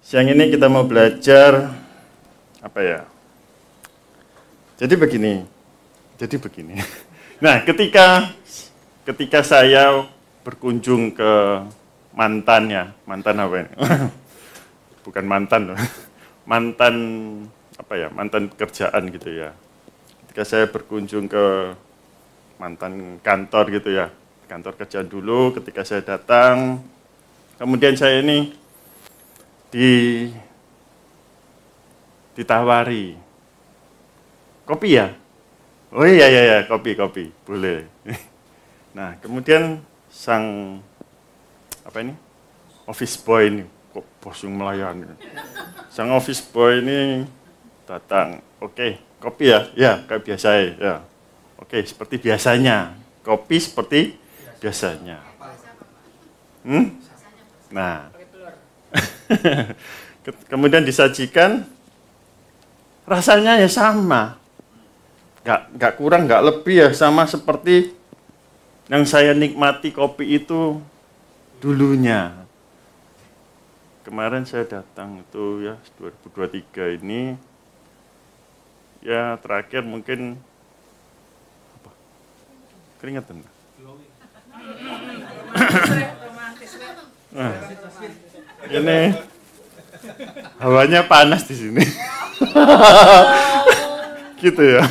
Siang ini kita mau belajar apa ya? Jadi begini. Nah, ketika saya berkunjung ke mantan apa ini? Bukan mantan loh. Mantan pekerjaan gitu ya. Ketika saya berkunjung ke mantan kantor gitu ya. Kantor kerjaan dulu, ketika saya datang, kemudian saya ini ditawari kopi ya. Oh iya, kopi boleh. Nah, kemudian sang office boy ini, kok bos yang melayani. Sang office boy ini datang, oke, kopi ya, ya kayak biasa ya. Oke, seperti biasanya, kopi seperti biasanya. Nah, kemudian disajikan, rasanya ya sama, nggak kurang, nggak lebih ya, sama seperti yang saya nikmati kopi itu dulunya. Kemarin saya datang itu ya 2023 ini, ya terakhir mungkin keringetan. Nah, ini hawanya panas di sini. Gitu ya.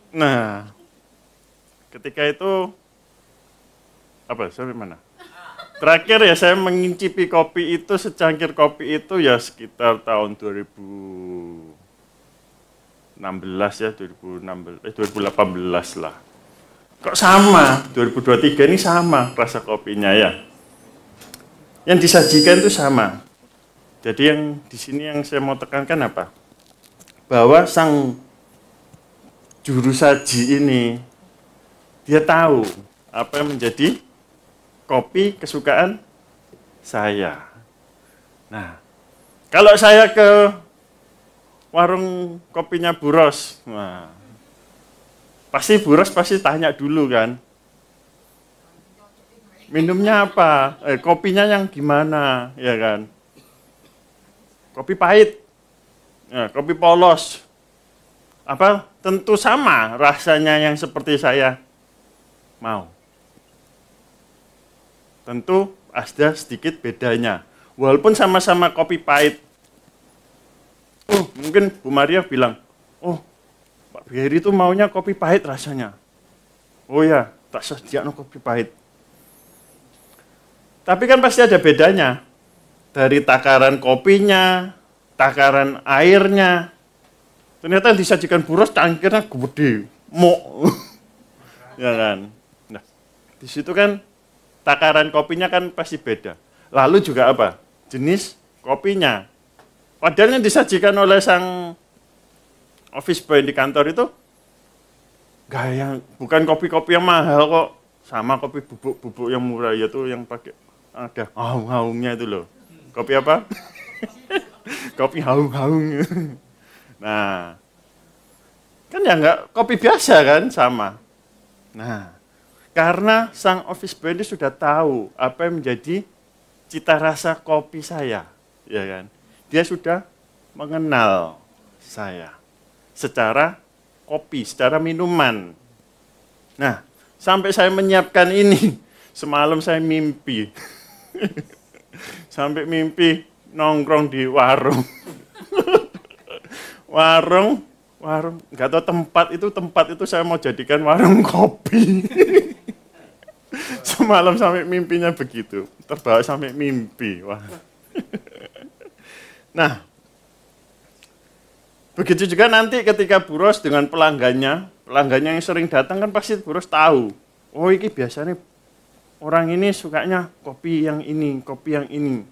Nah, ketika itu sampai mana? Terakhir ya saya mengincipi kopi itu, secangkir kopi itu ya sekitar tahun 2018 lah. Kok sama? 2023 ini sama rasa kopinya ya. Yang disajikan itu sama. Jadi yang di sini yang saya mau tekankan apa? Bahwa sang juru saji ini dia tahu apa yang menjadi kopi kesukaan saya. Nah, kalau saya ke warung kopinya Bu Ros, nah, Bu Ros pasti tanya dulu kan, minumnya apa, kopinya yang gimana, ya kan? Kopi pahit, ya, kopi polos, tentu sama rasanya yang seperti saya mau. Tentu ada sedikit bedanya, walaupun sama-sama kopi pahit. Mungkin Bu Maria bilang, Pak Heri itu maunya kopi pahit rasanya. Oh ya, tak sediakan kopi pahit. Tapi kan pasti ada bedanya. Dari takaran kopinya, takaran airnya. Ternyata yang disajikan Bu Ros cangkirnya gede, ya kan. Nah, di situ kan takaran kopinya kan pasti beda. Lalu juga apa? Jenis kopinya. Padahal yang disajikan oleh sang office boy di kantor itu bukan kopi-kopi yang mahal kok, sama kopi bubuk-bubuk yang murah, yaitu yang pakai ada haung-haungnya itu loh. Kopi apa? Kopi haung-haung. Nah, kan ya nggak kopi biasa kan, sama. Nah, karena sang office boy ini sudah tahu apa yang menjadi cita rasa kopi saya, ya kan? Dia sudah mengenal saya secara kopi, secara minuman. Nah, sampai saya menyiapkan ini, semalam saya mimpi. Sampai mimpi nongkrong di warung. warung, nggak tahu tempat itu saya mau jadikan warung kopi. Semalam sampai mimpinya begitu, terbawa sampai mimpi. Wah. Nah, begitu juga nanti ketika Bu Ros dengan pelanggannya yang sering datang kan pasti Bu Ros tahu. Oh, ini biasanya orang ini sukanya kopi yang ini, kopi yang ini.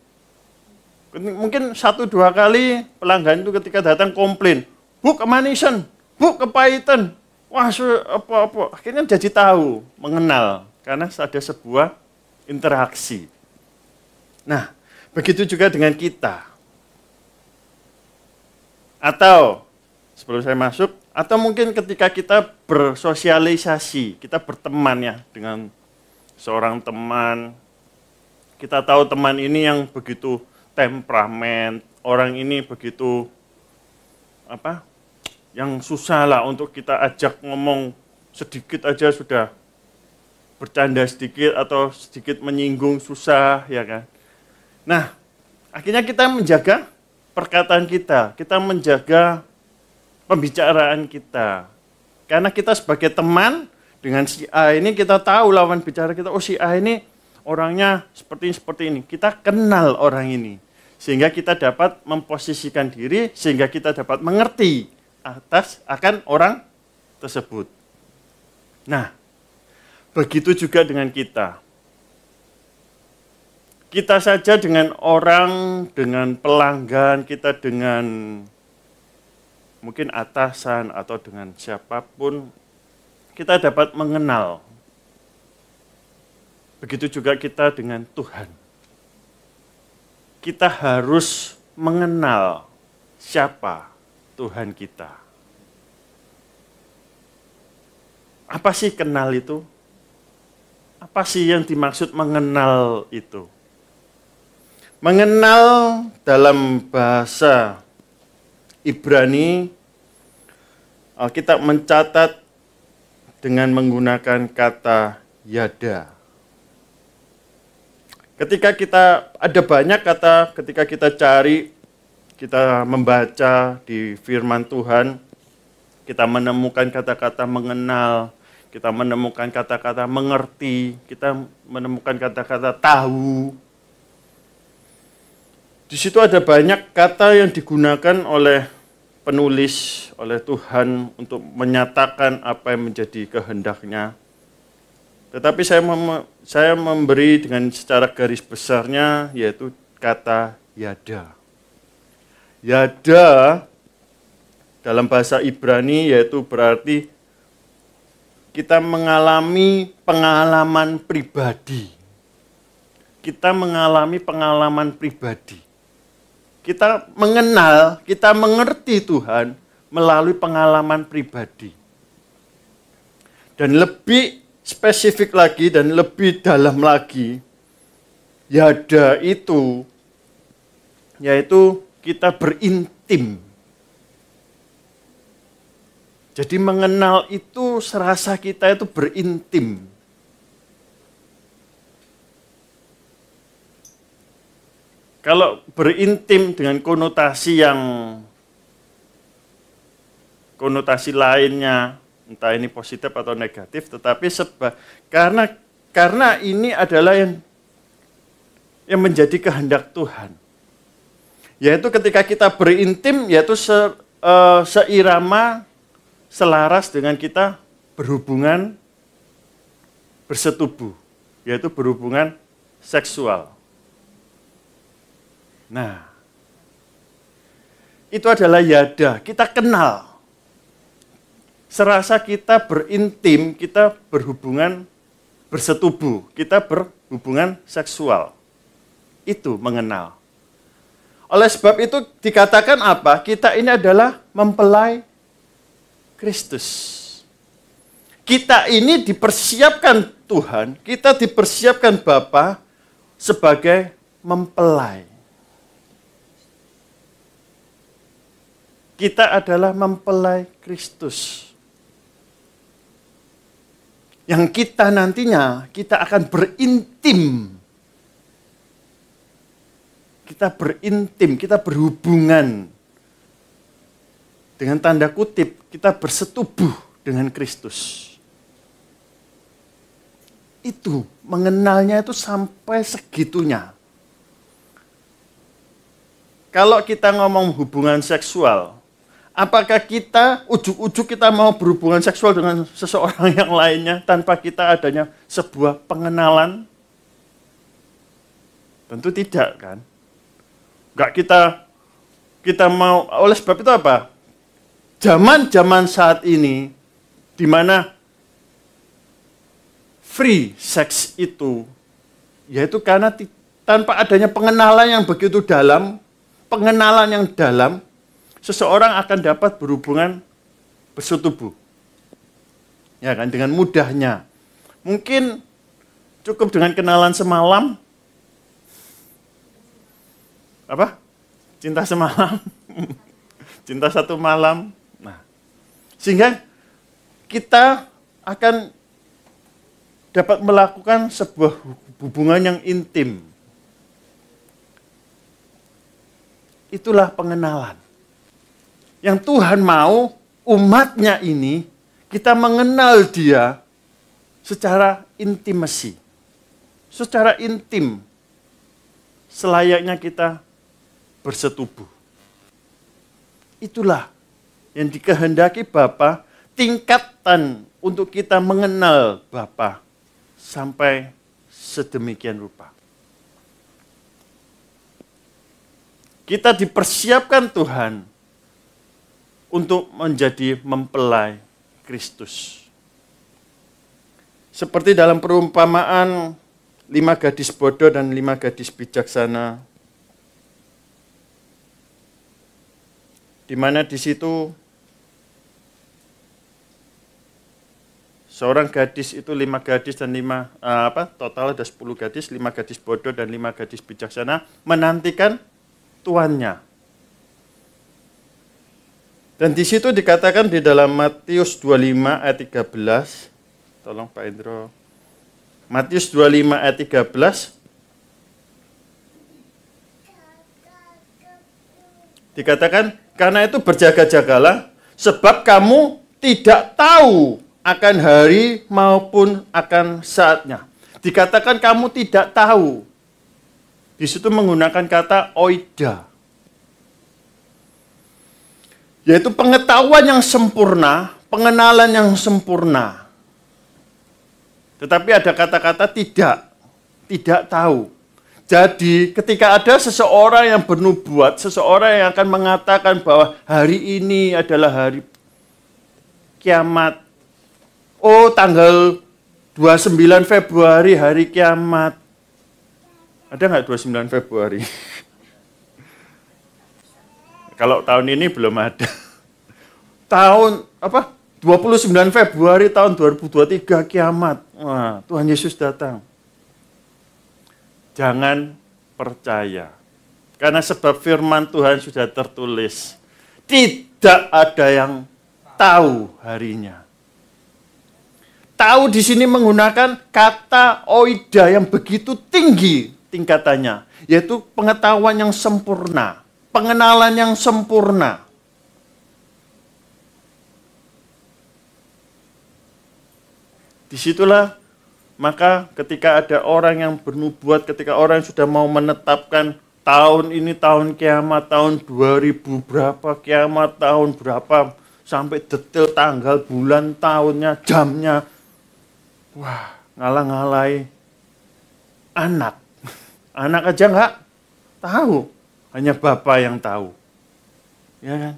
Mungkin 1-2 kali pelanggan itu ketika datang komplain, Bu kemanisan, Bu kepahitan. Wah, apa-apa. Akhirnya jadi tahu, mengenal. Karena ada sebuah interaksi. Nah, begitu juga dengan kita. Atau, sebelum saya masuk, atau mungkin ketika kita bersosialisasi, kita berteman ya dengan seorang teman, Kita tahu teman ini yang begitu temperamen, orang ini begitu yang susah lah untuk kita ajak ngomong sedikit aja sudah bercanda sedikit atau sedikit menyinggung susah, ya kan. Nah, akhirnya kita menjaga perkataan kita menjaga pembicaraan kita. Karena kita sebagai teman dengan si A ini kita tahu lawan bicara kita, oh si A ini orangnya seperti ini. Kita kenal orang ini. Sehingga kita dapat memposisikan diri, sehingga kita dapat mengerti akan orang tersebut. Nah, begitu juga dengan kita. Kita saja dengan orang, dengan pelanggan, kita dengan mungkin atasan atau dengan siapapun, kita dapat mengenal. Begitu juga kita dengan Tuhan. Kita harus mengenal siapa Tuhan kita. Apa sih kenal itu? Apa sih yang dimaksud mengenal itu? Mengenal dalam bahasa Ibrani, Alkitab mencatat dengan menggunakan kata yada. Ketika kita ada banyak kata, ketika kita cari, kita membaca di firman Tuhan, kita menemukan kata-kata mengenal, kita menemukan kata-kata mengerti, kita menemukan kata-kata tahu. Di situ ada banyak kata yang digunakan oleh penulis, oleh Tuhan untuk menyatakan apa yang menjadi kehendaknya. Tetapi saya memberi dengan secara garis besarnya, yaitu kata yada. Yada dalam bahasa Ibrani yaitu berarti kita mengalami pengalaman pribadi. Kita mengalami pengalaman pribadi. Kita mengenal, kita mengerti Tuhan melalui pengalaman pribadi. Dan lebih spesifik lagi dan lebih dalam lagi, yada itu, yaitu kita berintim. Jadi mengenal itu serasa kita itu berintim. Kalau berintim dengan konotasi lainnya, entah ini positif atau negatif, tetapi karena ini adalah yang menjadi kehendak Tuhan. Yaitu ketika kita berintim, yaitu seirama, selaras dengan kita berhubungan bersetubuh, yaitu berhubungan seksual. Nah, itu adalah yada, kita kenal. Serasa kita berintim, kita berhubungan bersetubuh, kita berhubungan seksual. Itu mengenal. Oleh sebab itu dikatakan apa? Kita ini adalah mempelai Kristus. Kita ini dipersiapkan Tuhan, kita dipersiapkan Bapa sebagai mempelai. Kita adalah mempelai Kristus. Yang kita nantinya, kita akan berintim. Kita berintim, kita berhubungan. Dengan tanda kutip, kita bersetubuh dengan Kristus. Itu, mengenalnya itu sampai segitunya. Kalau kita ngomong hubungan seksual, apakah kita, ujuk-ujuk kita mau berhubungan seksual dengan seseorang yang lainnya tanpa kita adanya sebuah pengenalan? Tentu tidak, kan? Enggak kita mau, oleh sebab itu apa? Zaman-zaman saat ini, di mana free sex itu, yaitu karena tanpa adanya pengenalan yang begitu dalam, seseorang akan dapat berhubungan bersetubuh. Ya kan, dengan mudahnya. Mungkin cukup dengan kenalan semalam, apa? Cinta semalam. Cinta satu malam. Nah, sehingga kita akan dapat melakukan sebuah hubungan yang intim. Itulah pengenalan. Yang Tuhan mau umatnya ini, kita mengenal dia secara intimasi. Secara intim. Selayaknya kita bersetubuh. Itulah yang dikehendaki Bapa, tingkatan untuk kita mengenal Bapa sampai sedemikian rupa. Kita dipersiapkan Tuhan untuk menjadi mempelai Kristus. Seperti dalam perumpamaan 5 gadis bodoh dan 5 gadis bijaksana, di mana di situ seorang gadis itu 5 gadis dan 5 total ada 10 gadis, 5 gadis bodoh dan 5 gadis bijaksana menantikan tuannya. Dan di situ dikatakan di dalam Matius 25 ayat 13. Tolong Pak Indro. Matius 25 ayat 13. Dikatakan, karena itu berjaga-jagalah, sebab kamu tidak tahu akan hari maupun akan saatnya. Dikatakan kamu tidak tahu. Di situ menggunakan kata oida. Yaitu pengetahuan yang sempurna, pengenalan yang sempurna. Tetapi ada kata-kata tidak tahu. Jadi ketika ada seseorang yang bernubuat, seseorang yang akan mengatakan bahwa hari ini adalah hari kiamat. Oh, tanggal 29 Februari hari kiamat. Ada nggak 29 Februari? Kalau tahun ini belum ada. Tahun 29 Februari tahun 2023 kiamat. Wah, Tuhan Yesus datang. Jangan percaya. Karena sebab firman Tuhan sudah tertulis. Tidak ada yang tahu harinya. Tahu di sini menggunakan kata oida yang begitu tinggi tingkatannya, yaitu pengetahuan yang sempurna, pengenalan yang sempurna. Disitulah maka ketika ada orang yang bernubuat, ketika orang yang sudah mau menetapkan tahun ini tahun kiamat, tahun 2000 berapa kiamat, tahun berapa, sampai detail tanggal, bulan, tahunnya, jamnya. Wah, ngalah-ngalai anak. Anak aja nggak tahu, hanya Bapa yang tahu. Ya kan?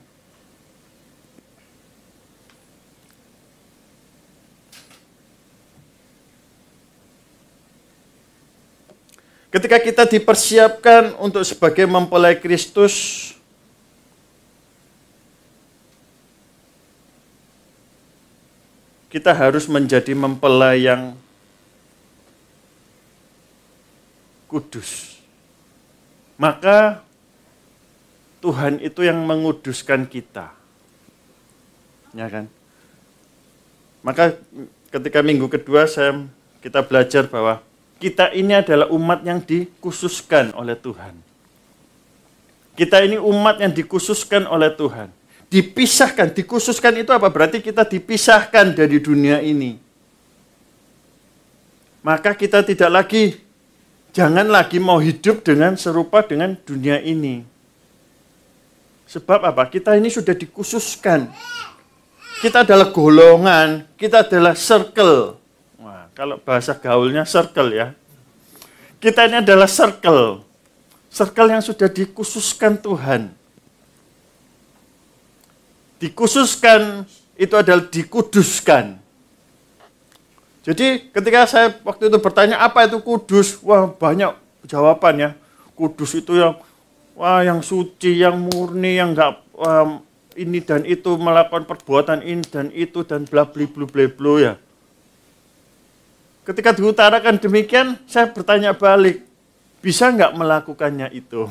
Ketika kita dipersiapkan untuk sebagai mempelai Kristus, kita harus menjadi mempelai yang kudus. Maka Tuhan itu yang menguduskan kita. Ya kan? Maka ketika minggu kedua kita belajar bahwa kita ini adalah umat yang dikhususkan oleh Tuhan. Kita ini umat yang dikhususkan oleh Tuhan. Dipisahkan, dikhususkan itu apa? Berarti kita dipisahkan dari dunia ini. Maka kita jangan lagi mau hidup dengan serupa dengan dunia ini. Sebab apa? Kita ini sudah dikhususkan. Kita adalah golongan, kita adalah circle. Wah, kalau bahasa gaulnya circle ya. Kita ini adalah circle. Circle yang sudah dikhususkan Tuhan. Dikhususkan itu adalah dikuduskan. Jadi ketika saya waktu itu bertanya apa itu kudus, wah banyak jawabannya. Kudus itu yang suci, yang murni, yang enggak ini dan itu melakukan perbuatan ini dan itu dan bla bla bla bla bla ya. Ketika diutarakan demikian, saya bertanya balik, bisa enggak melakukannya itu?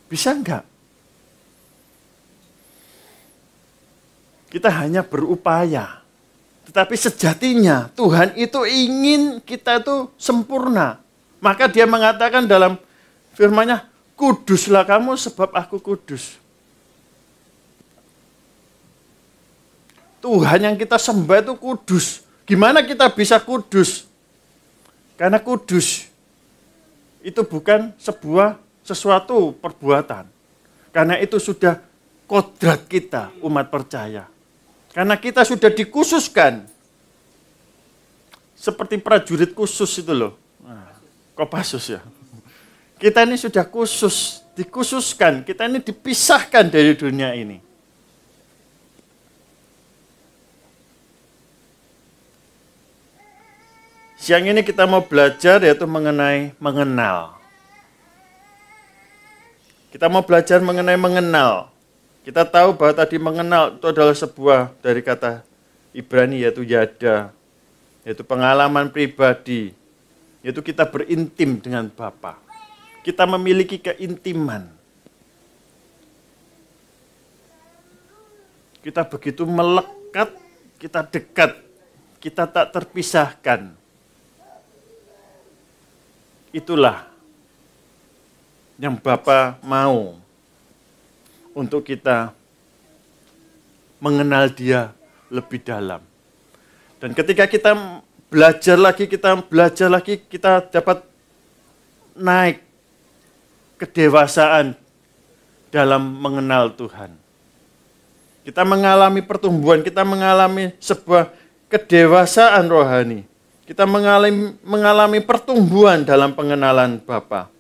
Bisa enggak? Kita hanya berupaya. Tetapi sejatinya Tuhan itu ingin kita itu sempurna. Maka dia mengatakan dalam firman-Nya, kuduslah kamu sebab aku kudus. Tuhan yang kita sembah itu kudus. Gimana kita bisa kudus? Karena kudus itu bukan sesuatu perbuatan. Karena itu sudah kodrat kita umat percaya. Karena kita sudah dikhususkan. Seperti prajurit khusus itu loh. Kopassus ya. Kita ini sudah khusus, dikhususkan. Kita ini dipisahkan dari dunia ini. Siang ini kita mau belajar yaitu mengenai mengenal. Kita mau belajar mengenai mengenal. Kita tahu bahwa tadi mengenal itu adalah sebuah dari kata Ibrani yaitu yada. Yaitu pengalaman pribadi. Yaitu kita berintim dengan Bapa. Kita memiliki keintiman. Kita begitu melekat, kita dekat, kita tak terpisahkan. Itulah yang Bapa mau untuk kita mengenal Dia lebih dalam. Dan ketika kita belajar lagi, kita dapat naik kedewasaan dalam mengenal Tuhan. Kita mengalami pertumbuhan, kita mengalami sebuah kedewasaan rohani. Kita mengalami pertumbuhan dalam pengenalan Bapa.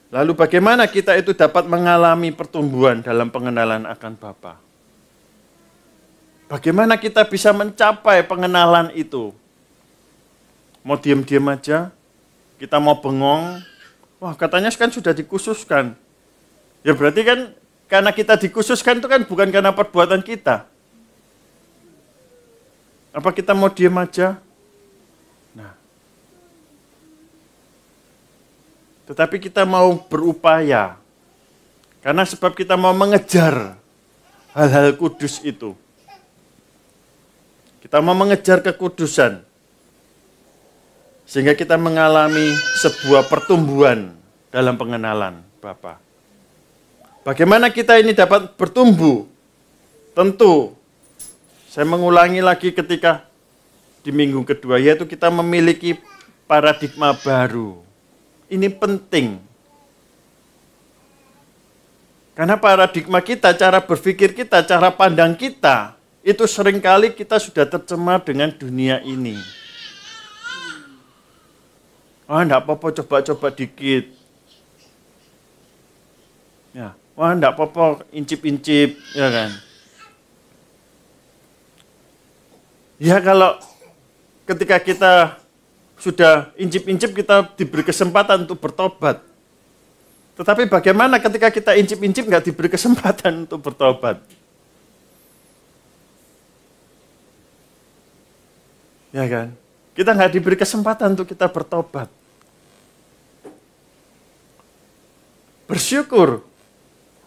Lalu bagaimana kita itu dapat mengalami pertumbuhan dalam pengenalan akan Bapa? Bagaimana kita bisa mencapai pengenalan itu? Mau diam-diam aja? Kita mau bengong? Wah, katanya kan sudah dikhususkan. Ya berarti kan karena kita dikhususkan itu kan bukan karena perbuatan kita. Apa kita mau diam aja? Nah. Tetapi kita mau berupaya. Karena sebab kita mau mengejar hal-hal kudus itu. Kita mau mengejar kekudusan. Sehingga kita mengalami sebuah pertumbuhan dalam pengenalan Bapa. Bagaimana kita ini dapat bertumbuh? Tentu, saya mengulangi lagi ketika di minggu kedua, yaitu kita memiliki paradigma baru. Ini penting. Karena paradigma kita, cara berpikir kita, cara pandang kita, itu seringkali kita sudah tercemar dengan dunia ini. Wah, enggak apa-apa, coba-coba dikit. Ya, wah, enggak apa-apa, incip-incip, ya kan. Ya kalau ketika kita sudah incip-incip, kita diberi kesempatan untuk bertobat. Tetapi bagaimana ketika kita incip-incip nggak diberi kesempatan untuk bertobat? Ya kan? Kita nggak diberi kesempatan untuk kita bertobat. Bersyukur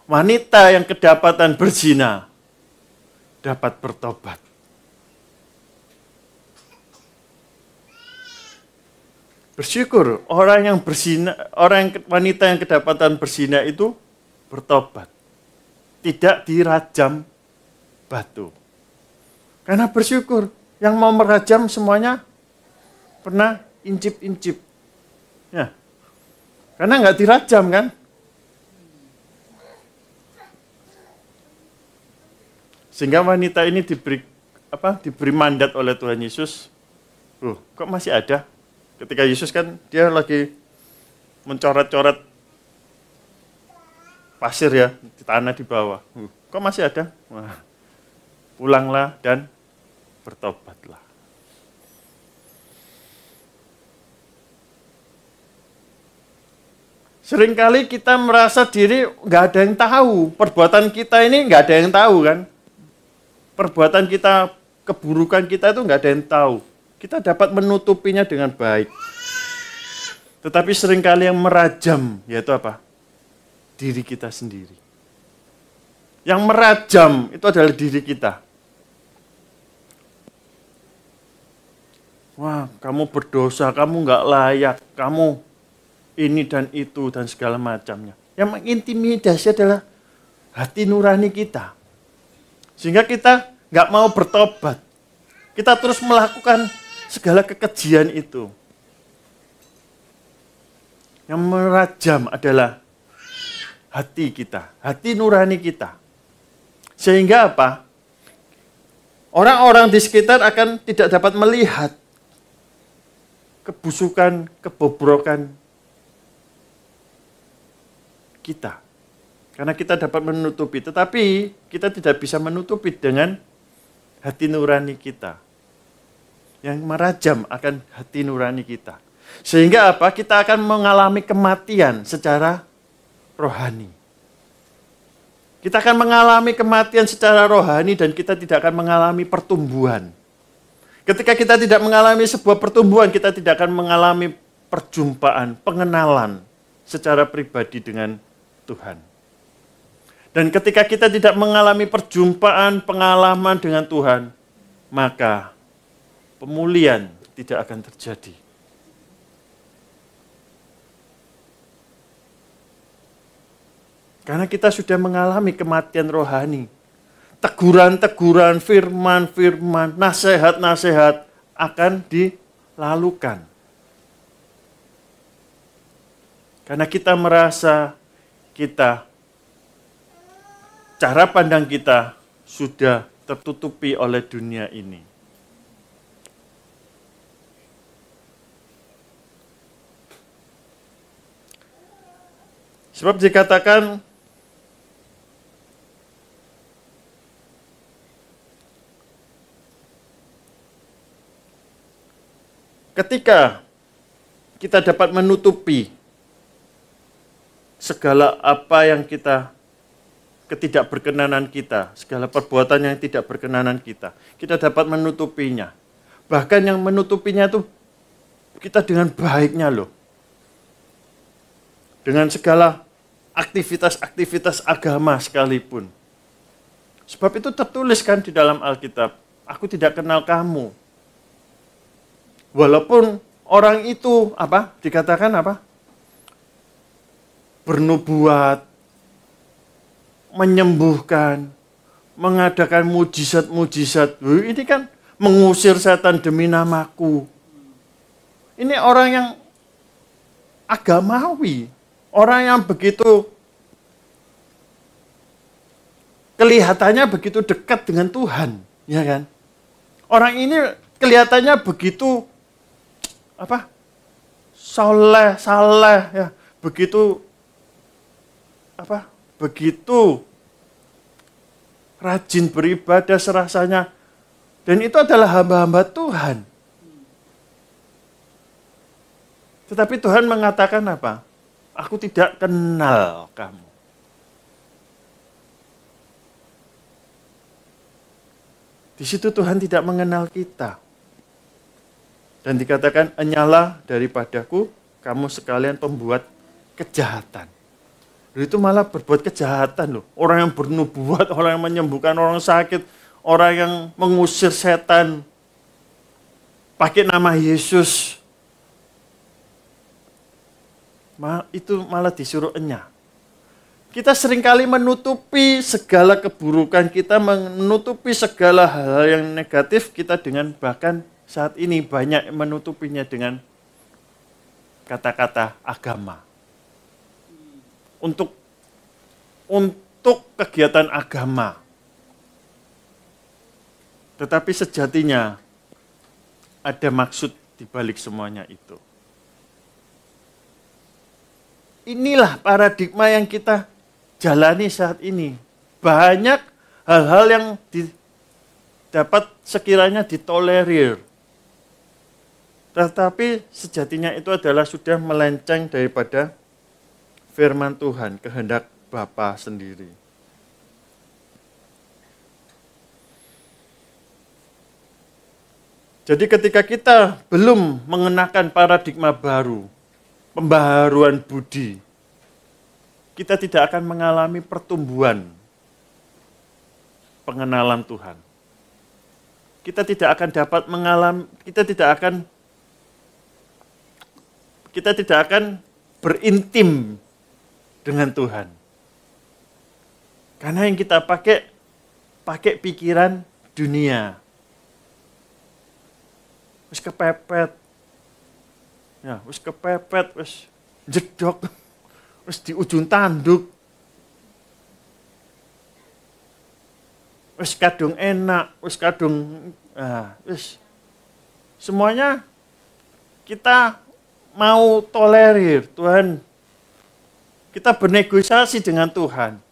wanita yang kedapatan berzina dapat bertobat. Bersyukur orang yang berzina, wanita yang kedapatan berzina itu bertobat. Tidak dirajam batu. Karena bersyukur yang mau merajam semuanya pernah incip-incip. Ya. Karena nggak dirajam kan? Sehingga wanita ini diberi mandat oleh Tuhan Yesus. Kok masih ada? Ketika Yesus kan dia lagi mencoret-coret pasir ya di tanah di bawah. Kok masih ada? Wah, pulanglah dan bertobatlah. Seringkali kita merasa diri nggak ada yang tahu. Perbuatan kita ini nggak ada yang tahu kan. Perbuatan kita, keburukan kita itu nggak ada yang tahu. Kita dapat menutupinya dengan baik. Tetapi seringkali yang merajam, yaitu apa? Diri kita sendiri. Yang merajam itu adalah diri kita. Wah, kamu berdosa, kamu nggak layak, kamu ini dan itu dan segala macamnya. Yang mengintimidasi adalah hati nurani kita. Sehingga kita nggak mau bertobat. Kita terus melakukan segala kekejian itu. Yang merajam adalah hati kita, hati nurani kita. Sehingga apa? Orang-orang di sekitar akan tidak dapat melihat kebusukan, kebobrokan kita. Karena kita dapat menutupi, tetapi kita tidak bisa menutupi dengan hati nurani kita. Yang merajam akan hati nurani kita. Sehingga apa? Kita akan mengalami kematian secara rohani. Kita akan mengalami kematian secara rohani dan kita tidak akan mengalami pertumbuhan. Ketika kita tidak mengalami sebuah pertumbuhan, kita tidak akan mengalami perjumpaan, pengenalan secara pribadi dengan Tuhan. Dan ketika kita tidak mengalami perjumpaan, pengalaman dengan Tuhan, maka pemulihan tidak akan terjadi. Karena kita sudah mengalami kematian rohani. Teguran-teguran, firman-firman, nasihat-nasihat akan dilalukan. Karena kita merasa cara pandang kita sudah tertutupi oleh dunia ini. Sebab dikatakan ketika kita dapat menutupi segala apa yang ketidakberkenanan kita, segala perbuatan yang tidak berkenanan kita dapat menutupinya. Bahkan yang menutupinya itu kita dengan baiknya loh. Dengan segala aktivitas-aktivitas agama sekalipun. Sebab itu tertulis kan di dalam Alkitab, aku tidak kenal kamu. Walaupun orang itu dikatakan bernubuat, menyembuhkan, mengadakan mujizat-mujizat. Ini kan mengusir setan demi namaku. Ini orang yang agamawi, orang yang begitu kelihatannya begitu dekat dengan Tuhan, ya kan? Orang ini kelihatannya begitu saleh ya, begitu begitu rajin beribadah serasanya, dan itu adalah hamba-hamba Tuhan. Tetapi Tuhan mengatakan apa? Aku tidak kenal kamu. Di situ Tuhan tidak mengenal kita. Dan dikatakan, enyalah daripadaku kamu sekalian pembuat kejahatan. Itu malah berbuat kejahatan loh. Orang yang bernubuat, orang yang menyembuhkan orang sakit, orang yang mengusir setan, pakai nama Yesus. Itu malah disuruh enyah. Kita seringkali menutupi segala keburukan kita, menutupi segala hal yang negatif kita dengan bahkan saat ini banyak menutupinya dengan kata-kata agama. Untuk kegiatan agama. Tetapi sejatinya ada maksud di balik semuanya itu. Inilah paradigma yang kita jalani saat ini. Banyak hal-hal yang dapat sekiranya ditolerir. Tetapi sejatinya itu adalah sudah melenceng daripada firman Tuhan, kehendak Bapa sendiri. Jadi ketika kita belum mengenakan paradigma baru, pembaharuan budi, kita tidak akan mengalami pertumbuhan pengenalan Tuhan. Kita tidak akan dapat mengalami, kita tidak akan berintim dengan Tuhan. Karena yang kita pakai pikiran dunia. Wis kepepet. Ya, wis kepepet, wis jedok, wis di ujung tanduk. Wis kadung enak, wis kadung wis semuanya kita mau tolerir Tuhan. Kita bernegosiasi dengan Tuhan.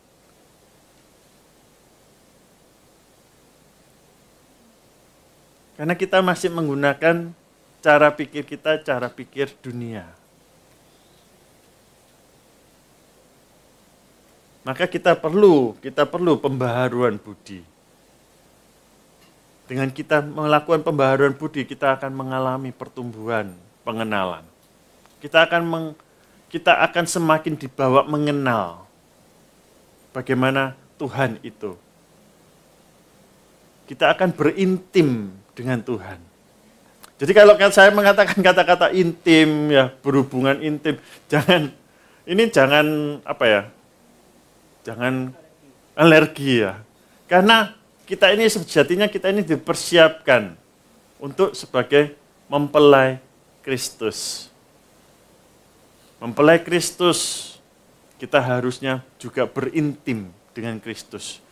Karena kita masih menggunakan cara pikir kita, cara pikir dunia. Maka kita perlu pembaharuan budi. Dengan kita melakukan pembaharuan budi, kita akan mengalami pertumbuhan pengenalan. Kita akan semakin dibawa mengenal bagaimana Tuhan itu. Kita akan berintim dengan Tuhan. Jadi kalau saya mengatakan kata-kata intim, ya berhubungan intim, jangan alergi ya. Karena kita ini sejatinya dipersiapkan untuk sebagai mempelai Kristus. Mempelai Kristus, kita harusnya juga berintim dengan Kristus.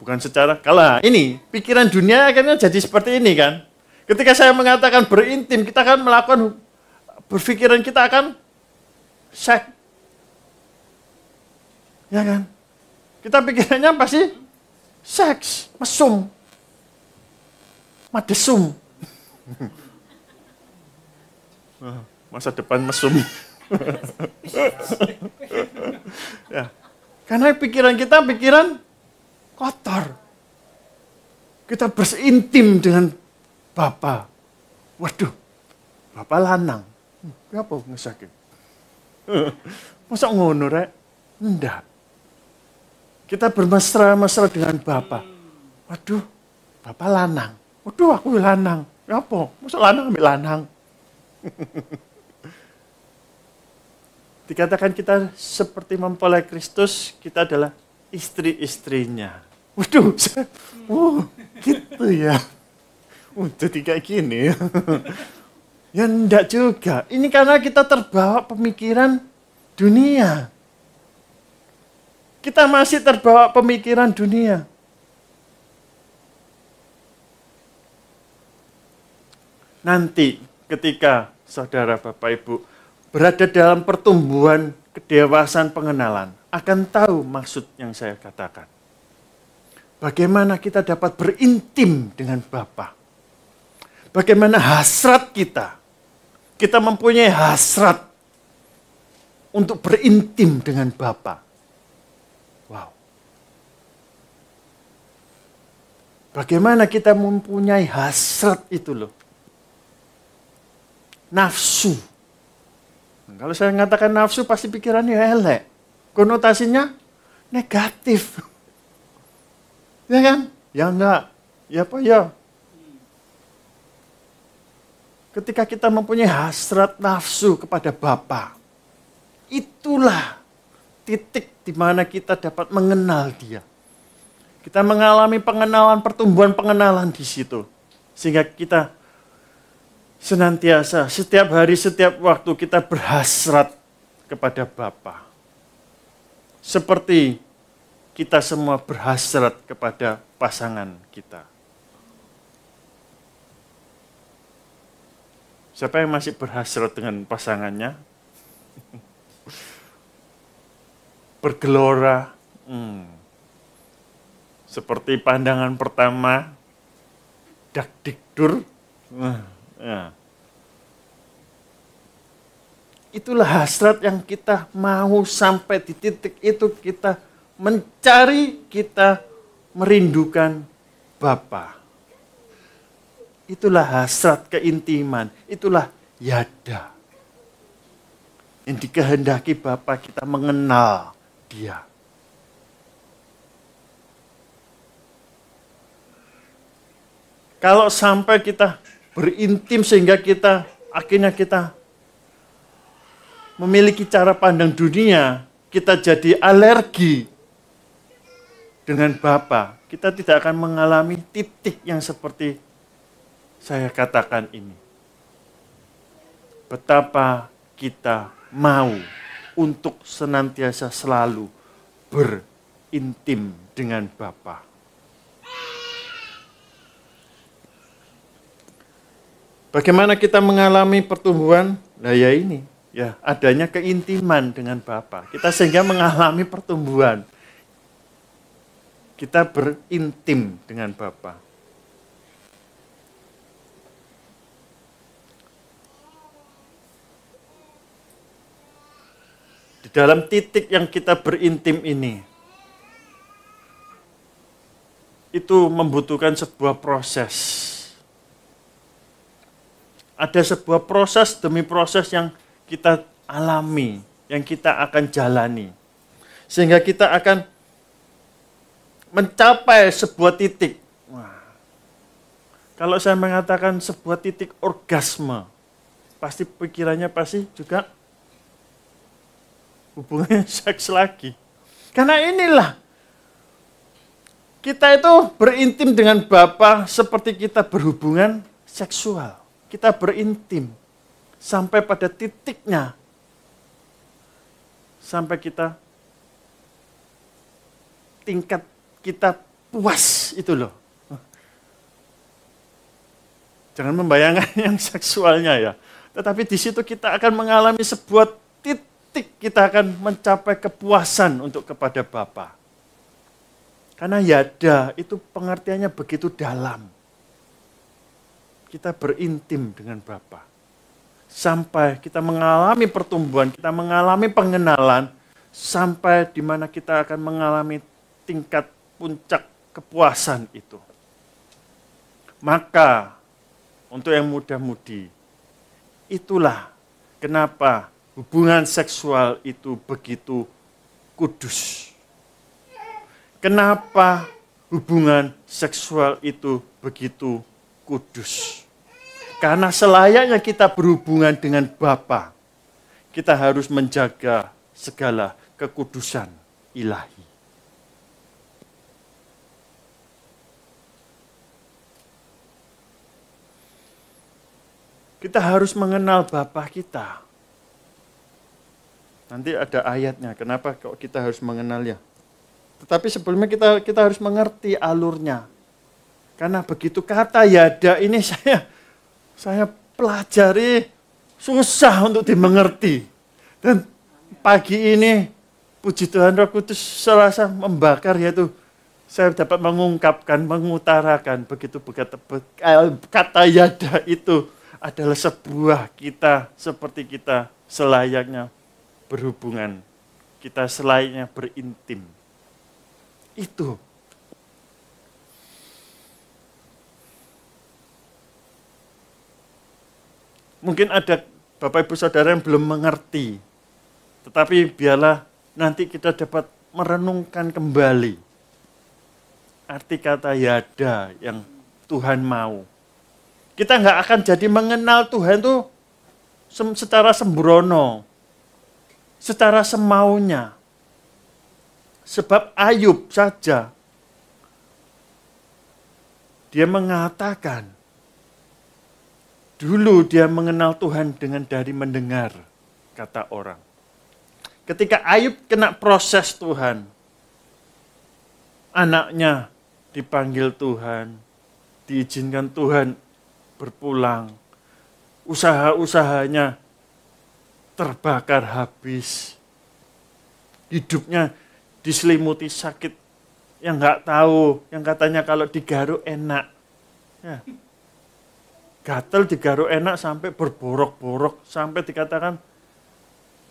Bukan secara, kalau ini pikiran dunia akhirnya jadi seperti ini kan. Ketika saya mengatakan berintim, kita akan melakukan, berpikiran kita akan seks. Ya kan? Kita pikirannya pasti seks, mesum, madesum. Masa depan mesum. Ya. Karena pikiran kita pikiran kotor. Kita berintim dengan Bapa. Waduh, Bapa lanang. Apa ngesake? Masa ngono rek? Enggak. Kita bermesra-mesra dengan Bapa. Waduh, Bapa lanang. Waduh, aku lanang. Apa? Masa lanang ambil lanang? Dikatakan kita seperti mempelai Kristus, kita adalah istri-istrinya. Waduh, gitu ya. Jadi kayak gini. Ya enggak juga. Ini karena kita terbawa pemikiran dunia. Kita masih terbawa pemikiran dunia. Nanti ketika saudara Bapak Ibu berada dalam pertumbuhan kedewasaan pengenalan, akan tahu maksud yang saya katakan. Bagaimana kita dapat berintim dengan Bapa. Bagaimana hasrat kita. Kita mempunyai hasrat untuk berintim dengan Bapa. Wow. Bagaimana kita mempunyai hasrat itu loh. Nafsu. Kalau saya mengatakan nafsu pasti pikirannya elek. Konotasinya negatif. Ya kan? Ya enggak. Ya apa ya? Ketika kita mempunyai hasrat nafsu kepada Bapa, itulah titik di mana kita dapat mengenal Dia. Kita mengalami pengenalan, pertumbuhan pengenalan di situ. Sehingga kita senantiasa, setiap hari, setiap waktu kita berhasrat kepada Bapa. Seperti kita semua berhasrat kepada pasangan kita. Siapa yang masih berhasrat dengan pasangannya? Bergelora. Seperti pandangan pertama, dakdikdur. Ya. Itulah hasrat yang kita mau sampai di titik itu, kita mencari, kita merindukan Bapa. Itulah hasrat keintiman, itulah yada. Yang dikehendaki Bapa kita mengenal Dia. Kalau sampai kita berintim sehingga akhirnya kita memiliki cara pandang dunia, kita jadi alergi dengan Bapa, kita tidak akan mengalami titik yang seperti saya katakan ini. Betapa kita mau untuk senantiasa selalu berintim dengan Bapa. Bagaimana kita mengalami pertumbuhan? Nah ya ini, ya adanya keintiman dengan Bapa. Kita sehingga mengalami pertumbuhan. Kita berintim dengan Bapa. Di dalam titik yang kita berintim ini, itu membutuhkan sebuah proses. Ada sebuah proses demi proses yang kita alami, yang kita akan jalani. Sehingga kita akan mencapai sebuah titik. Wah. Kalau saya mengatakan sebuah titik orgasme, pasti pikirannya pasti juga hubungannya seks lagi. Karena inilah, kita itu berintim dengan Bapa seperti kita berhubungan seksual. Kita berintim sampai pada titiknya, sampai tingkat kita puas itu loh. Jangan membayangkan yang seksualnya ya. Tetapi di situ kita akan mengalami sebuah titik, kita akan mencapai kepuasan untuk kepada Bapa. Karena yada itu pengertiannya begitu dalam. Kita berintim dengan Bapa. Sampai kita mengalami pertumbuhan, kita mengalami pengenalan, sampai di mana kita akan mengalami tingkat puncak kepuasan itu. Maka, untuk yang muda-mudi, itulah kenapa hubungan seksual itu begitu kudus. Kenapa hubungan seksual itu begitu kudus? Karena selayaknya kita berhubungan dengan Bapa, kita harus menjaga segala kekudusan ilahi. Kita harus mengenal Bapa kita. Nanti ada ayatnya, kenapa kok kita harus mengenalnya. Tetapi sebelumnya kita harus mengerti alurnya. Karena begitu kata yada ini saya pelajari susah untuk dimengerti. Dan pagi ini puji Tuhan Roh Kudus serasa membakar, yaitu saya dapat mengungkapkan, mengutarakan begitu kata yada itu adalah sebuah kita seperti kita selayaknya berhubungan, kita selayaknya berintim. Itu. Mungkin ada Bapak Ibu Saudara yang belum mengerti, tetapi biarlah nanti kita dapat merenungkan kembali arti kata yada yang Tuhan mau. Kita nggak akan jadi mengenal Tuhan itu secara sembrono, secara semaunya. Sebab Ayub saja, dia mengatakan, dulu dia mengenal Tuhan dengan dari mendengar, kata orang. Ketika Ayub kena proses Tuhan, anaknya dipanggil Tuhan, diizinkan Tuhan berpulang, usaha-usahanya terbakar habis, hidupnya diselimuti sakit yang nggak tahu, yang katanya kalau digaruk enak. Ya. Gatel digaruk enak sampai berborok-borok, sampai dikatakan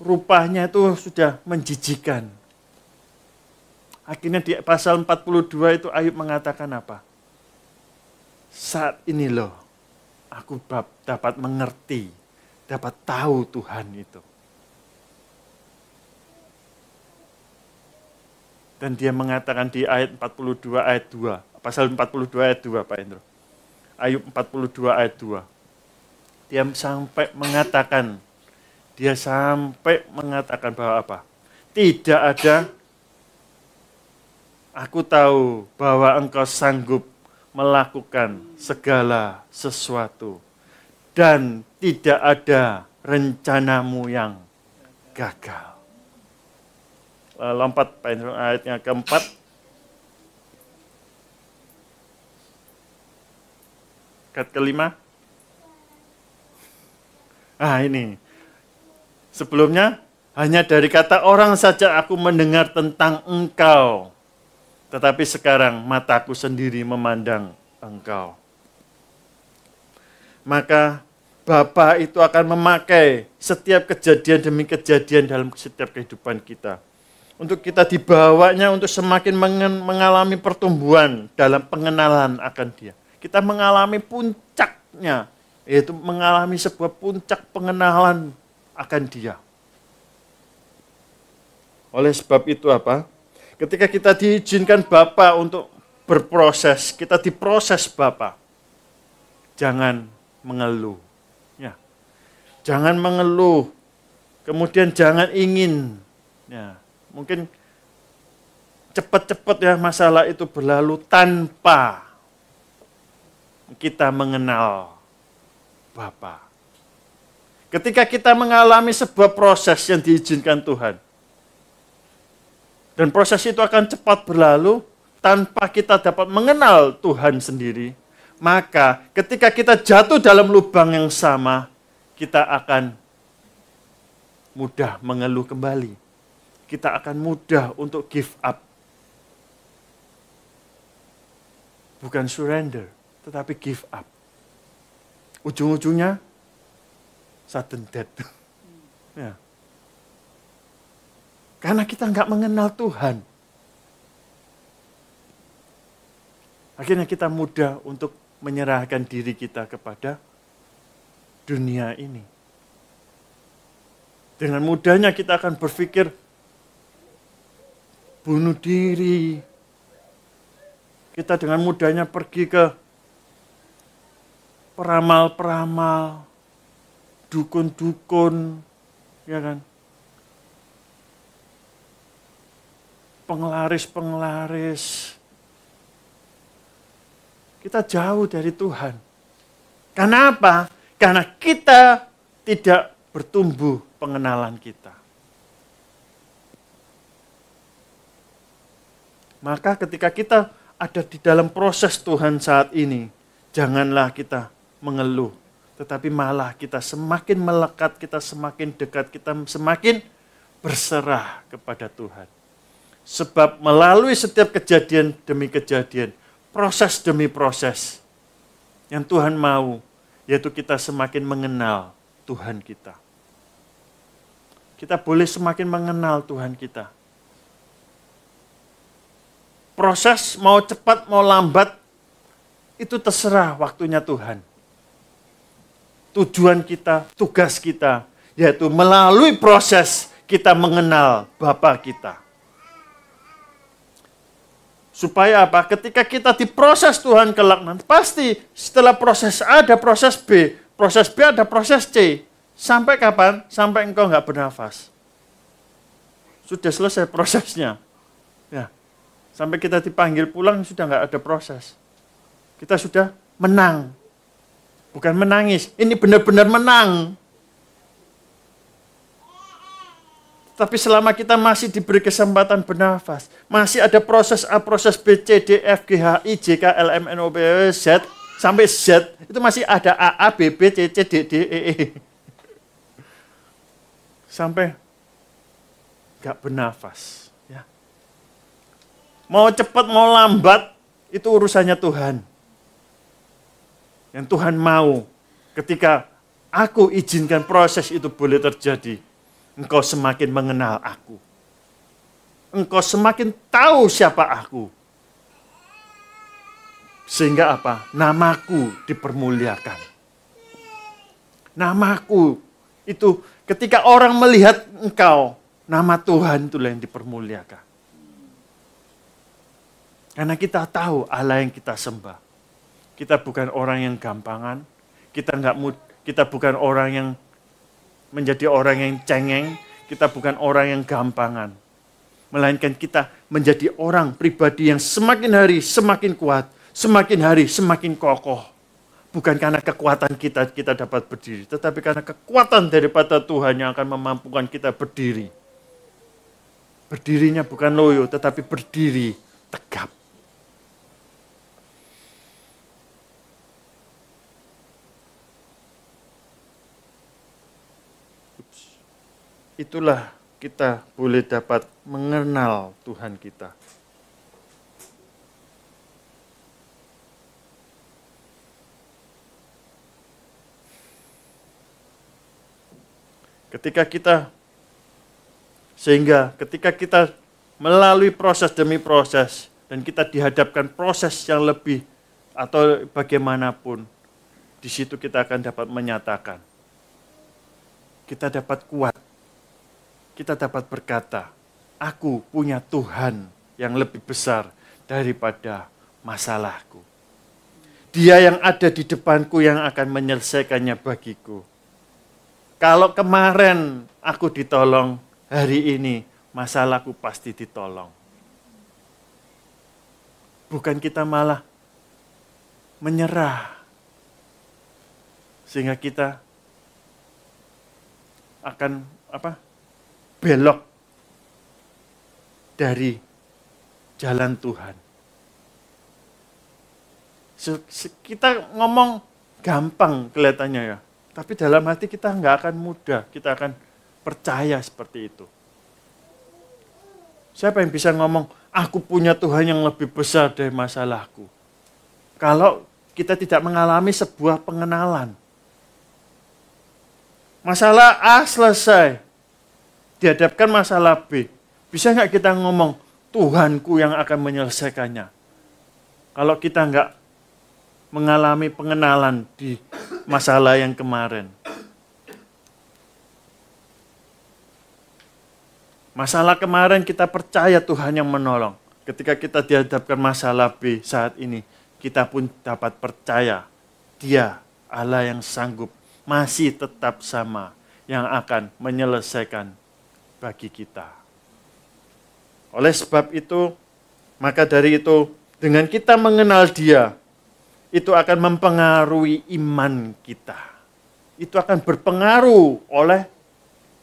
rupanya itu sudah menjijikan. Akhirnya di pasal 42 itu Ayub mengatakan apa? Saat ini loh, aku dapat mengerti, dapat tahu Tuhan itu. Dan dia mengatakan di ayat 42 ayat 2, pasal 42 ayat 2 Pak Hendro. Ayub 42 ayat 2. Dia sampai mengatakan bahwa apa? Tidak ada, aku tahu bahwa engkau sanggup melakukan segala sesuatu. Dan tidak ada rencanamu yang gagal. Lompat Pak Hendro, ayatnya keempat. Ayat kelima. Ini. Sebelumnya, hanya dari kata orang saja aku mendengar tentang engkau. Tetapi sekarang mataku sendiri memandang engkau. Maka Bapa itu akan memakai setiap kejadian demi kejadian dalam setiap kehidupan kita. Untuk kita dibawanya untuk semakin mengalami pertumbuhan dalam pengenalan akan Dia. Kita mengalami puncaknya, yaitu mengalami sebuah puncak pengenalan akan Dia. Oleh sebab itu apa? Ketika kita diizinkan Bapa untuk berproses, kita diproses Bapa. Jangan mengeluh. Ya. Jangan mengeluh. Kemudian jangan ingin. Ya. Mungkin cepat-cepat ya masalah itu berlalu tanpa kita mengenal Bapa. Ketika kita mengalami sebuah proses yang diizinkan Tuhan, dan proses itu akan cepat berlalu tanpa kita dapat mengenal Tuhan sendiri, maka ketika kita jatuh dalam lubang yang sama, kita akan mudah mengeluh kembali. Kita akan mudah untuk give up. Bukan surrender, tetapi give up. Ujung-ujungnya sudden death. Ya. Karena kita nggak mengenal Tuhan. Akhirnya kita mudah untuk menyerahkan diri kita kepada dunia ini. Dengan mudahnya kita akan berpikir bunuh diri. Kita dengan mudahnya pergi ke peramal-peramal, dukun-dukun, ya kan? Penglaris-penglaris. Kita jauh dari Tuhan. Karena apa? Karena kita tidak bertumbuh pengenalan kita. Maka ketika kita ada di dalam proses Tuhan saat ini, janganlah kita mengeluh. Tetapi malah kita semakin melekat, kita semakin dekat, kita semakin berserah kepada Tuhan. Sebab melalui setiap kejadian demi kejadian, proses demi proses, yang Tuhan mau, yaitu kita semakin mengenal Tuhan kita. Kita boleh semakin mengenal Tuhan kita. Proses mau cepat, mau lambat, itu terserah waktunya Tuhan. Tujuan kita, tugas kita, yaitu melalui proses kita mengenal Bapa kita. Supaya apa? Ketika kita diproses Tuhan kelak nanti, pasti setelah proses A ada proses B ada proses C. Sampai kapan? Sampai engkau nggak bernafas. Sudah selesai prosesnya. Ya. Sampai kita dipanggil pulang sudah nggak ada proses. Kita sudah menang. Bukan menangis. Ini benar-benar menang. Tapi selama kita masih diberi kesempatan bernafas, masih ada proses A, proses B, C, D, F, G, H, I, J, K, L, M, N, O, P, Z, sampai Z, itu masih ada A, B, B, C, C, D, D, E. Sampai gak bernafas. Ya. Mau cepat, mau lambat, itu urusannya Tuhan. Yang Tuhan mau, ketika aku izinkan proses itu boleh terjadi, engkau semakin mengenal aku. Engkau semakin tahu siapa aku. Sehingga apa? Namaku dipermuliakan. Namaku itu ketika orang melihat engkau, nama Tuhan itulah yang dipermuliakan. Karena kita tahu Allah yang kita sembah. Kita bukan orang yang gampangan, kita bukan orang yang menjadi orang yang cengeng, kita bukan orang yang gampangan. Melainkan kita menjadi orang pribadi yang semakin hari semakin kuat, semakin hari semakin kokoh. Bukan karena kekuatan kita dapat berdiri, tetapi karena kekuatan daripada Tuhan yang akan memampukan kita berdiri. Berdirinya bukan loyo, tetapi berdiri tegap. Itulah kita boleh dapat mengenal Tuhan kita. Sehingga ketika kita melalui proses demi proses, dan kita dihadapkan proses yang lebih atau bagaimanapun, di situ kita akan dapat menyatakan. Kita dapat kuat. Kita dapat berkata, aku punya Tuhan yang lebih besar daripada masalahku. Dia yang ada di depanku yang akan menyelesaikannya bagiku. Kalau kemarin aku ditolong, hari ini masalahku pasti ditolong. Bukan kita malah menyerah. Sehingga kita akan belok dari jalan Tuhan. Kita ngomong gampang kelihatannya ya, tapi dalam hati kita nggak akan mudah, kita akan percaya seperti itu. Siapa yang bisa ngomong, aku punya Tuhan yang lebih besar dari masalahku? Kalau kita tidak mengalami sebuah pengenalan. Masalah A selesai, dihadapkan masalah B. Bisa nggak kita ngomong, Tuhanku yang akan menyelesaikannya? Kalau kita nggak mengalami pengenalan di masalah yang kemarin. Masalah kemarin kita percaya Tuhan yang menolong. Ketika kita dihadapkan masalah B saat ini, kita pun dapat percaya Dia, Allah yang sanggup, masih tetap sama, yang akan menyelesaikan bagi kita. Oleh sebab itu, maka dari itu, dengan kita mengenal Dia, itu akan mempengaruhi iman kita. Itu akan berpengaruh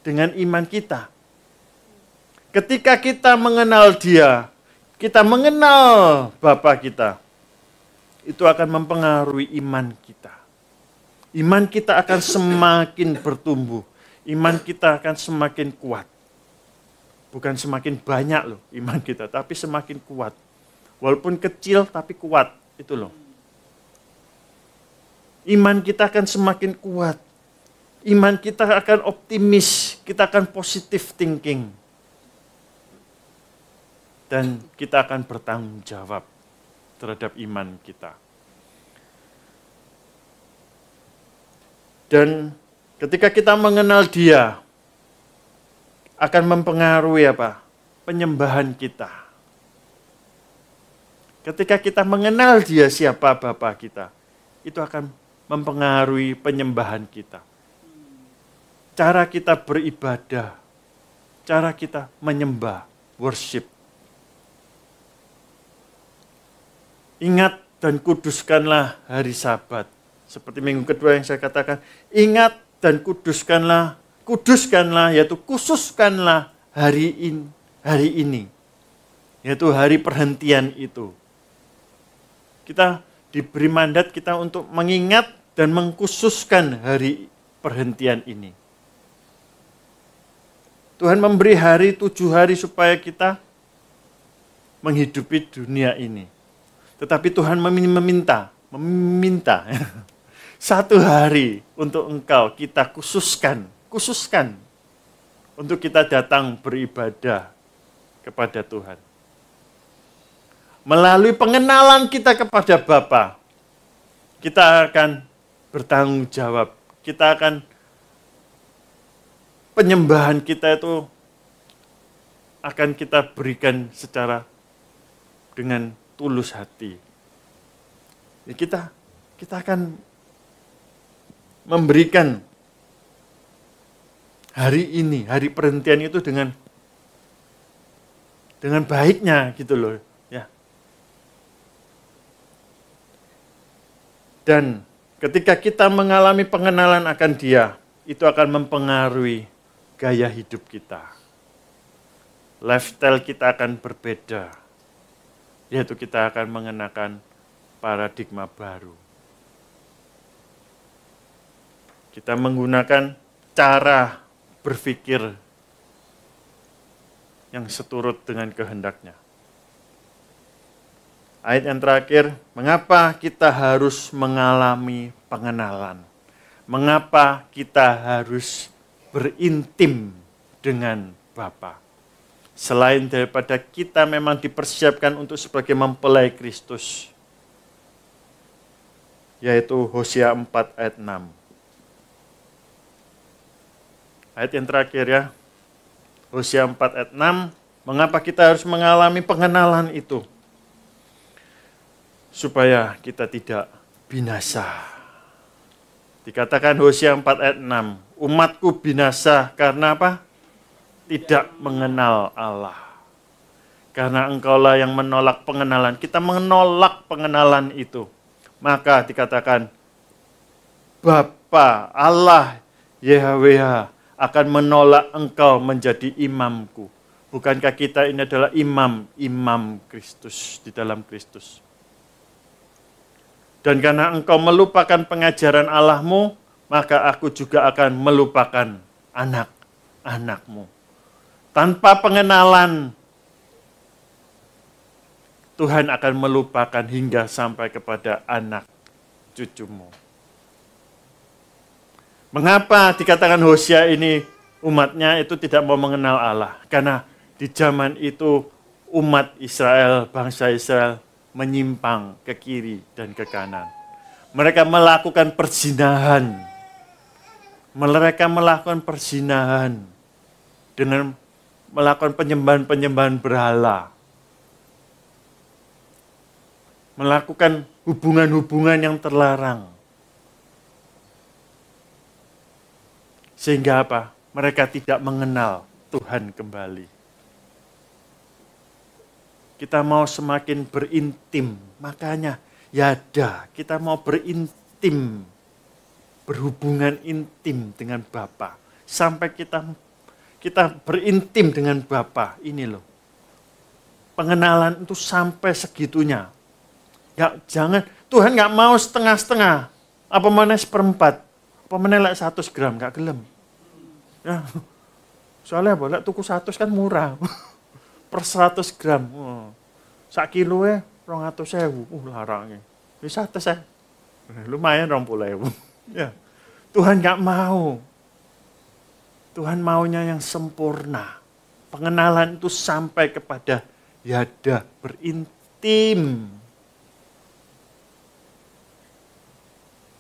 dengan iman kita. Ketika kita mengenal Dia, kita mengenal Bapa kita, itu akan mempengaruhi iman kita. Iman kita akan semakin bertumbuh, iman kita akan semakin kuat. Bukan semakin banyak loh iman kita, tapi semakin kuat. Walaupun kecil tapi kuat, itu loh. Iman kita akan semakin kuat. Iman kita akan optimis, kita akan positive thinking. Dan kita akan bertanggung jawab terhadap iman kita. Dan ketika kita mengenal Dia, akan mempengaruhi penyembahan kita. Ketika kita mengenal Dia siapa Bapa kita, itu akan mempengaruhi penyembahan kita. Cara kita beribadah, cara kita menyembah, worship. Ingat dan kuduskanlah hari Sabat. Seperti minggu kedua yang saya katakan, ingat dan kuduskanlah, yaitu khususkanlah hari ini, yaitu hari perhentian itu. Kita diberi mandat kita untuk mengingat dan mengkhususkan hari perhentian ini. Tuhan memberi 7 hari supaya kita menghidupi dunia ini. Tetapi Tuhan meminta 1 hari untuk engkau kita khususkan untuk kita datang beribadah kepada Tuhan. Melalui pengenalan kita kepada Bapa, kita akan bertanggung jawab. Kita akan penyembahan kita itu akan kita berikan dengan tulus hati. Ya, kita akan memberikan hari ini, hari perhentian itu dengan baiknya gitu loh, ya. Dan ketika kita mengalami pengenalan akan Dia, itu akan mempengaruhi gaya hidup kita. Lifestyle kita akan berbeda, yaitu kita akan mengenakan paradigma baru. Kita menggunakan cara berpikir yang seturut dengan kehendak-Nya. Ayat yang terakhir, mengapa kita harus mengalami pengenalan? Mengapa kita harus berintim dengan Bapa? Selain daripada kita memang dipersiapkan untuk sebagai mempelai Kristus, yaitu Hosea 4 ayat 6. Ayat yang terakhir ya, Hosea 4 ayat 6, mengapa kita harus mengalami pengenalan itu? Supaya kita tidak binasa. Dikatakan Hosea 4 ayat 6, umatku binasa karena apa? Tidak mengenal Allah. Karena engkaulah yang menolak pengenalan. Kita menolak pengenalan itu. Maka dikatakan, Bapa Allah YHWH akan menolak engkau menjadi imamku. Bukankah kita ini adalah imam Kristus di dalam Kristus? Dan karena engkau melupakan pengajaran Allahmu, maka aku juga akan melupakan anak-anakmu. Tanpa pengenalan, Tuhan akan melupakan hingga sampai kepada anak cucumu. Mengapa dikatakan Hosea ini umatnya itu tidak mau mengenal Allah? Karena di zaman itu umat Israel, bangsa Israel menyimpang ke kiri dan ke kanan. Mereka melakukan perzinahan. Mereka melakukan perzinahan dengan melakukan penyembahan-penyembahan berhala. Melakukan hubungan-hubungan yang terlarang. Sehingga apa? Mereka tidak mengenal Tuhan kembali. Kita mau semakin berintim. Makanya, kita mau berintim. Berhubungan intim dengan Bapa. Sampai kita berintim dengan Bapa. Ini loh. Pengenalan itu sampai segitunya. Ya, jangan, Tuhan nggak mau setengah-setengah. Apa mana seperempat. Apa mana 100 gram, nggak gelem. Ya, soalnya boleh tuku 100 kan murah. Per 100 gram. Sak kilo 200.000. Larangnya. Bisa 100 lumayan 20.000. Ya. Tuhan nggak mau. Tuhan maunya yang sempurna. Pengenalan itu sampai kepada yada, berintim.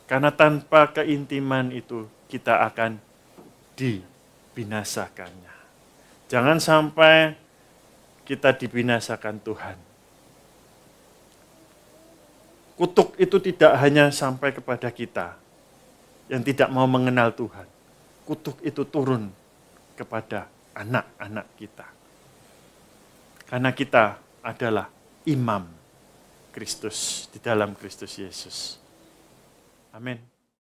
Karena tanpa keintiman itu kita akan dibinasakannya. Jangan sampai kita dibinasakan Tuhan. Kutuk itu tidak hanya sampai kepada kita yang tidak mau mengenal Tuhan. Kutuk itu turun kepada anak-anak kita. Karena kita adalah imam Kristus di dalam Kristus Yesus. Amin.